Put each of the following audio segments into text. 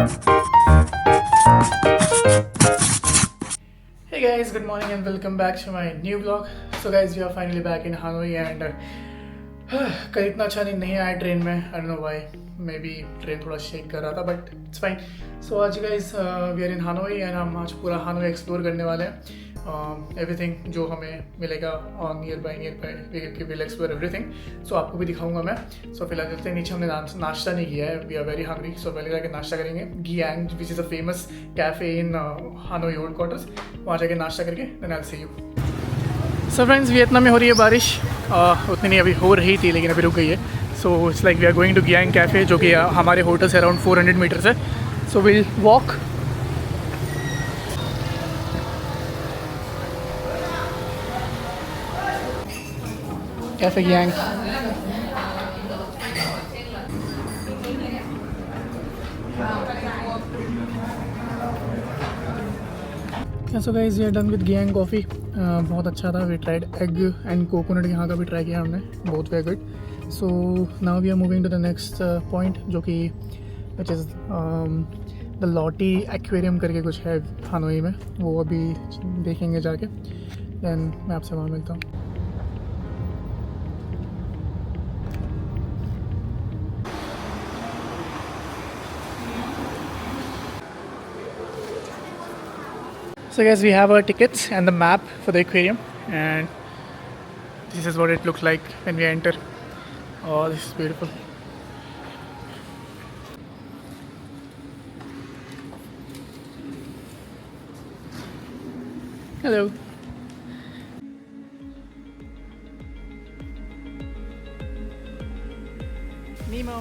Hey guys, good morning and welcome back to my new vlog. So guys, we are finally back in Hanoi and कल इतना अच्छा नींद नहीं आया train में. I don't know why. Maybe train थोड़ा shake कर रहा था but it's fine. So आज guys we are in Hanoi and हम आज पूरा Hanoi एक्सप्लोर करने वाले हैं. Everything जो हमें मिलेगा near by we will explore everything. So आपको भी दिखाऊंगा मैं. So फिलहाल चलते हैं नीचे. हमने नाश्ता नहीं किया है. We are very hungry. So पहले जाके नाश्ता करेंगे. Giang, which is a famous cafe in Hanoi Old Quarters. वहाँ जाके नाश्ता करके then I'll see you. So friends, Vietnam में हो रही है बारिश. उतनी नहीं अभी हो रही थी लेकिन अभी रुक गई है. So it's like we are going to Giang Cafe जो कि हमारे होटल से around 400 meters है. So we'll walk. Cafe Giang. So guys, we are done with Giang coffee. बहुत अच्छा था. We tried egg and coconut यहाँ का भी try किया हमने. Both were good. So now we are moving to the next point जो कि which is the Lotte Aquarium करके कुछ है हानोई में. वो अभी देखेंगे जाके. Then मैं आपसे वहाँ मिलता हूँ. So guys, we have our tickets and the map for the aquarium, and this is what it looks like when we enter. Oh, this is beautiful. Hello. Nemo.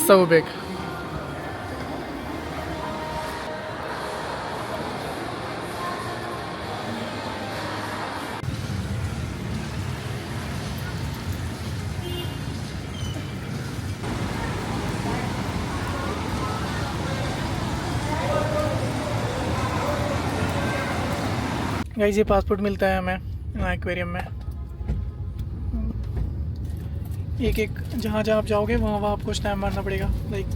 So big. Guys ये passport मिलता है हमें aquarium में. एक एक जहाँ जहाँ आप जाओगे वहाँ आपको स्टैम्प मारना पड़ेगा. लाइक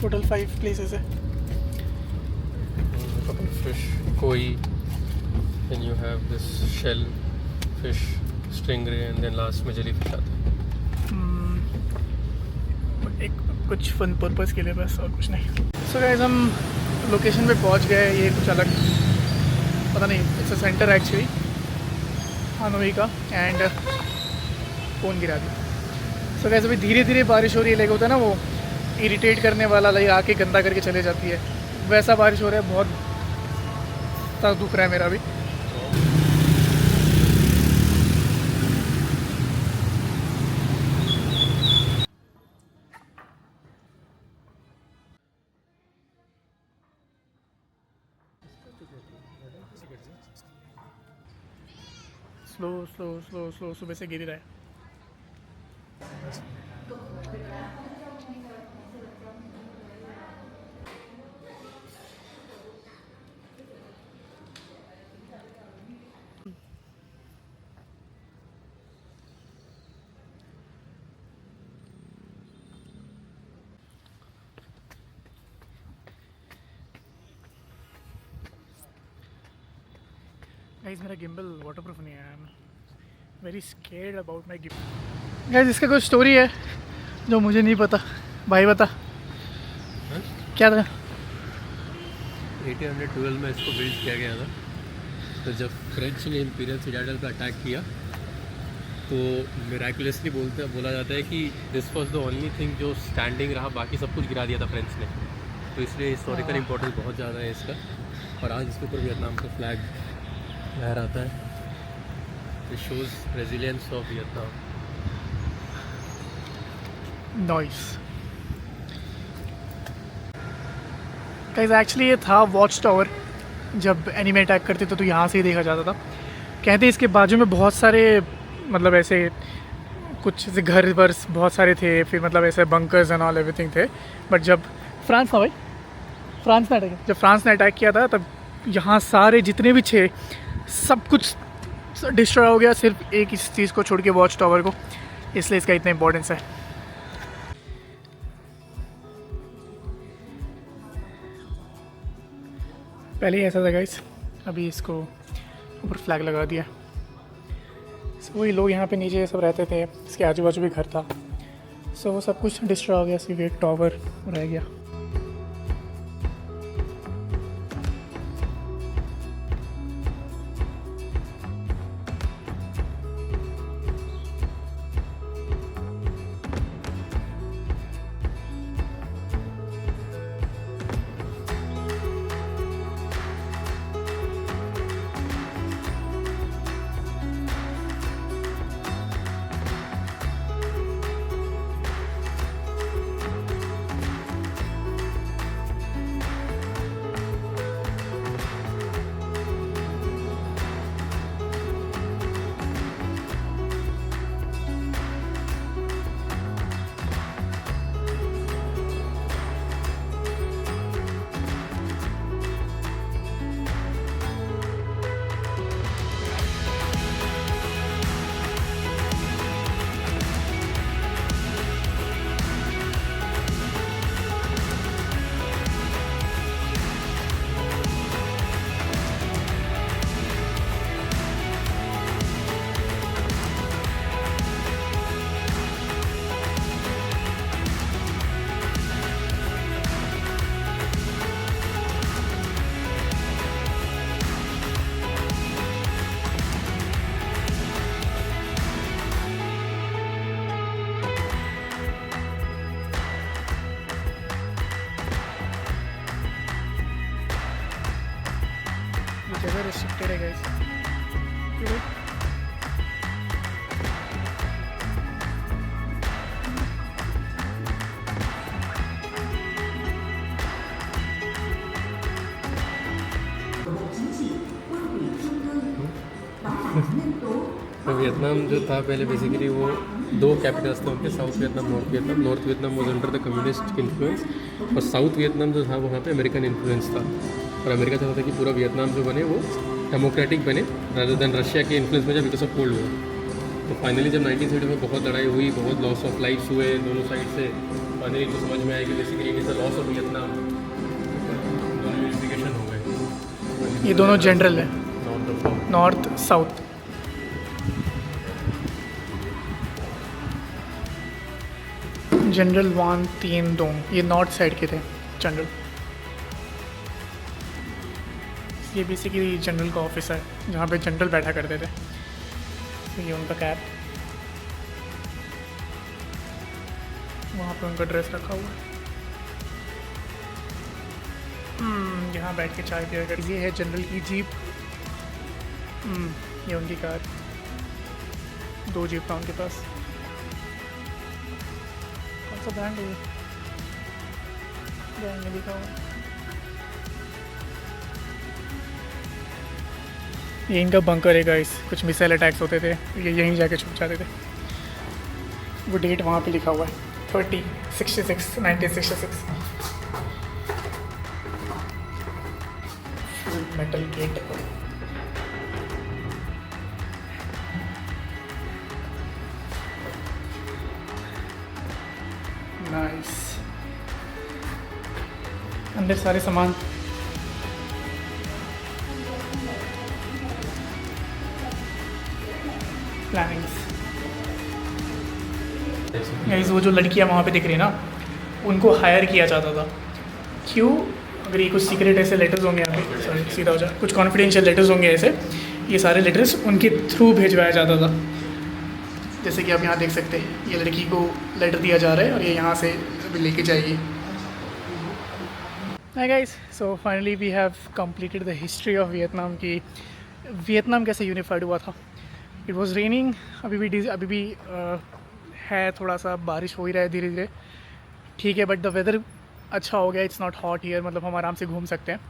टोटल 5 प्लेसेस है। फिश कोई, then you have this shell fish, stingray, and then last में jellyfish आता है। एक कुछ फन पर्पस के लिए बस, और कुछ नहीं। सो गाइस हम लोकेशन पे पहुंच गए। ये कुछ अलग पता नहीं, it's a centre actually Hanoi का। एंड फ़ोन गिरा दिया। सो गाइस अभी धीरे धीरे बारिश हो रही है। लाइक होता है ना वो इरिटेट करने वाला, लाइक आके गंदा करके चले जाती है, वैसा बारिश हो रहा है। बहुत सर दुख रहा है मेरा भी। स्लो स्लो स्लो स्लो सुबह से गिर ही रहा है। गाइस मेरा गिम्बल वाटरप्रूफ नहीं है। I am very scared about my gimbal. Guys इसका कुछ स्टोरी है जो मुझे नहीं पता। भाई बता क्या था? 1812 में इसको बिल्ड किया गया था। तो जब फ्रेंच ने इंपीरियल सिटाडेल पर अटैक किया तो मिराकुलसली बोला जाता है कि this was the only thing जो स्टैंडिंग रहा, बाकी सब कुछ गिरा दिया था फ्रेंच ने। तो इसलिए हिस्टोरिकल इम्पोर्टेंस बहुत ज़्यादा है इसका। और आज इसके ऊपर वियतनाम का फ्लैग लहराता है। It shows resilience of Vietnam. Noise. Guys actually ये था वॉच टावर। जब एनिमे अटैक करते थे तो यहाँ से ही देखा जाता था। कहते हैं इसके बाजू में बहुत सारे मतलब ऐसे कुछ घर वर बहुत सारे थे, फिर मतलब ऐसे बंकर्स एंड ऑल एवरीथिंग थे। बट जब फ्रांस ने अटैक किया था तब यहाँ सारे जितने भी थे सब कुछ डिस्ट्रॉय हो गया, सिर्फ एक इस चीज़ को छोड़ के, वॉच टावर को। इसलिए इसका इतना इम्पोर्टेंस है। पहले ही ऐसा था गाइस, अभी इसको ऊपर फ्लैग लगा दिया। सो वही लोग यहाँ पे नीचे सब रहते थे, इसके आजू बाजू भी घर था। सो वो सब कुछ डिस्ट्रॉय हो गया, सिर्फ एक टावर रह गया। जगह रिस्ट्रिक्टेड है गाइस। तो वियतनाम जो था पहले बेसिकली वो दो कैपिटल्स थे उनके, south Vietnam, north Vietnam. North Vietnam was under the communist influence और साउथ वियतनाम जो था वहाँ पे अमेरिकन इन्फ्लुएंस था। और अमेरिका चाहता था कि पूरा वियतनाम जो बने वो डेमोक्रेटिक बने रादर देन रशिया के इन्फ्लुएंस में, जब बिकॉज ऑफ कोल्ड वॉर। तो फाइनली जब 1930 में बहुत लड़ाई हुई, बहुत लॉस ऑफ लाइफ्स हुए दोनों साइड से, फाइनली तो समझ में आया कि basically it is the loss of Vietnam. दोनों यूनिफिकेशन हो गए। ये दोनों जनरल है, north of north south. General Van Tien Dung, ये नॉर्थ साइड के थे जनरल। ये बेसिकली जनरल का ऑफिस है जहाँ पे जनरल बैठा करते थे। तो ये उनका कैब, वहाँ पे उनका ड्रेस रखा हुआ है। यहाँ बैठ के चाय पिया कर। ये है जनरल की जीप। ये उनकी कार, 2 जीप था उनके पास। कौन सा ब्रांड है ब्रांड में लिखा हुआ। ये इनका बंकर है गाइस, कुछ मिसाइल अटैक्स होते थे, ये यहीं जाके छुप जाते थे। वो डेट वहाँ पे लिखा हुआ है 1966। Metal gate. नाइस। अंदर सारे सामान। प्लानिंग्स। गाइस वो जो लड़कियां वहाँ पे दिख रही है ना, उनको हायर किया जाता था। क्यों? अगर ये कुछ सीक्रेट ऐसे लेटर्स होंगे यहाँ पे, सॉरी सीधा हो जाए, कुछ कॉन्फिडेंशियल लेटर्स होंगे ऐसे, ये सारे लेटर्स उनके थ्रू भेजवाया जाता था। जैसे कि आप यहाँ देख सकते हैं, ये लड़की को लेटर दिया जा रहा है और ये यहाँ से अभी लेके जाएगी। Hi guys, so finally we have completed the history of Vietnam की वियतनाम कैसे यूनिफाइड हुआ था। इट वॉज़ रेनिंग, अभी भी है, थोड़ा सा बारिश हो ही रहा है धीरे धीरे, ठीक है, बट द वेदर अच्छा हो गया। इट्स नॉट हॉट हियर, मतलब हम आराम से घूम सकते हैं।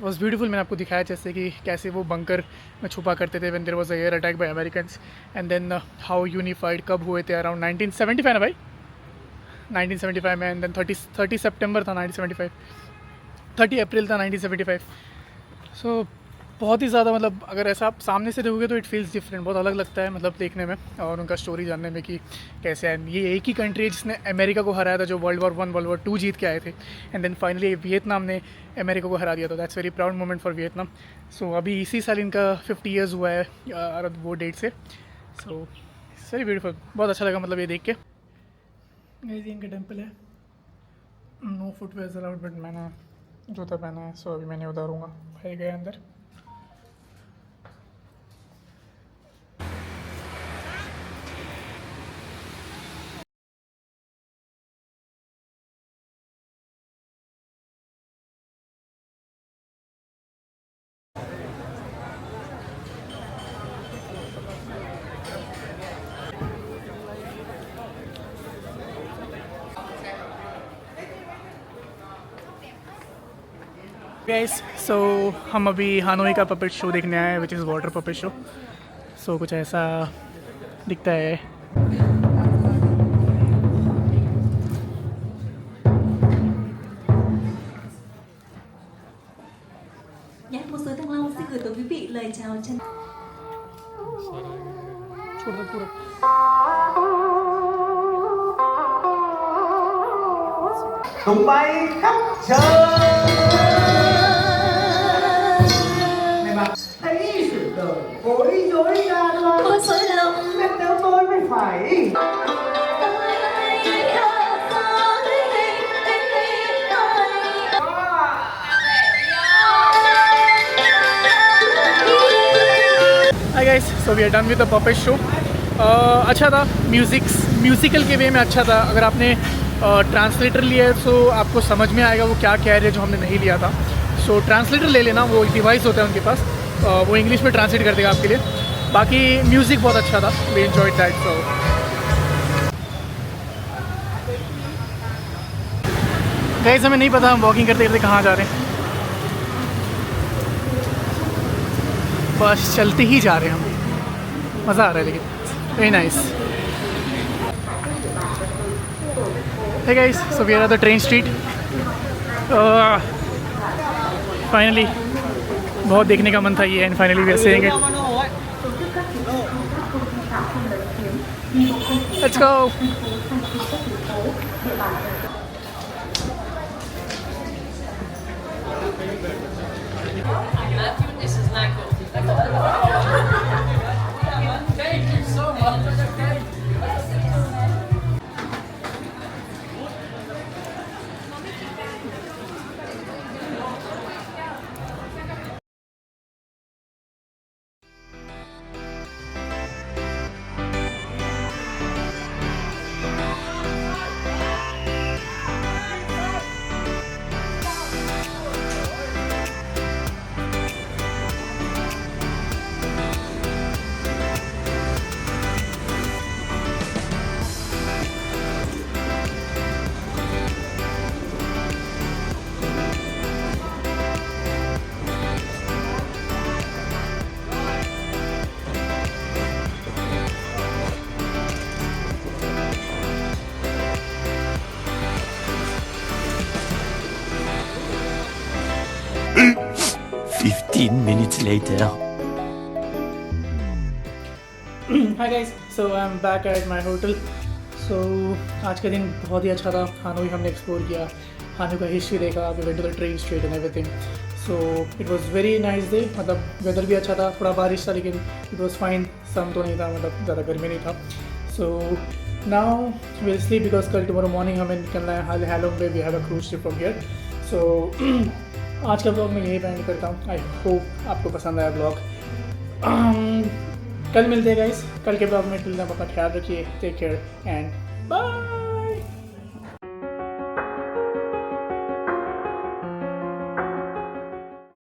Was beautiful. मैंने आपको दिखाया जैसे कि कैसे वो बंकर में छुपा करते थे when there was a air attack by Americans, and then how unified कब हुए थे, अराउंड 1975 ना भाई, 1975 में, एंड देन 30 सितंबर था 1975, 30 अप्रैल था 1975। सो बहुत ही ज़्यादा, मतलब अगर ऐसा आप सामने से देखोगे तो इट फील्स डिफरेंट, बहुत अलग लगता है, मतलब देखने में और उनका स्टोरी जानने में कि कैसे है। ये एक ही कंट्री है जिसने अमेरिका को हराया था, जो वर्ल्ड वॉर 1 वर्ल्ड वॉर 2 जीत के आए थे, एंड देन फाइनली वियतनाम ने अमेरिका को हरा दिया था। That's very proud moment for Vietnam. So अभी इसी साल इनका 50 ईयर्स हुआ है वो डेट से। सो इट्स वेरी ब्यूटीफुल, बहुत अच्छा लगा मतलब ये देख के। ये इनका टेम्पल है। नो फुटवेयर्स अलाउड, बट मैंने जूता पहना है, सो अभी मैंने उतारूँगा। भाई गए अंदर। गाइस, सो हम अभी हानोई का पपेट शो देखने आए हैं, which is water puppet show. So कुछ ऐसा दिखता है। Nhạc một số Thăng Long xin gửi tới quý vị lời chào chân. छोड़ दो पूरा। tung bay khắp trời thấy sự đời bối rối ra lo Ôi sôi lòng biết nếu tôi mới phải Hi guys, so we are done with the puppet show. अच्छा था, musical के वे में अच्छा था। अगर आपने ट्रांसलेटर लिया है तो आपको समझ में आएगा वो क्या कह रहे हैं जो हमने नहीं लिया था। सो ट्रांसलेटर ले लेना, वो डिवाइस होता है उनके पास, वो इंग्लिश में ट्रांसलेट कर देगा आपके लिए। बाकी म्यूज़िक बहुत अच्छा था, we enjoyed that. So guys, हमें नहीं पता हम वॉकिंग करते करते कहाँ जा रहे हैं, बस चलते ही जा रहे हैं हम। मज़ा आ रहा है लेकिन, very nice. Hey guys, so we are at the train street. Finally, बहुत देखने का मन था ये, and finally we are seeing it. Let's go. 15 minutes later. Hi guys, so I'm back at my hotel. So आज का दिन बहुत ही अच्छा था. हानोई हमने एक्सप्लोर किया, हानोई का हिस्ट्री देखा, we went to the train street and everything. So it was very nice day. मतलब वेदर भी अच्छा था, थोड़ा बारिश था लेकिन it was fine. सन तो नहीं था, मतलब ज़्यादा गर्मी नहीं था. So now we'll sleep because कल tomorrow morning हमें निकलना है हैलोंग पे. We have a cruise trip from here. So आज का ब्लॉग मैं यही एंड करता हूँ. आई होप आपको पसंद आया ब्लॉग. कल मिलते हैं गाइस. कल के ब्लॉग में अपना ख्याल रखिए. Take care and bye.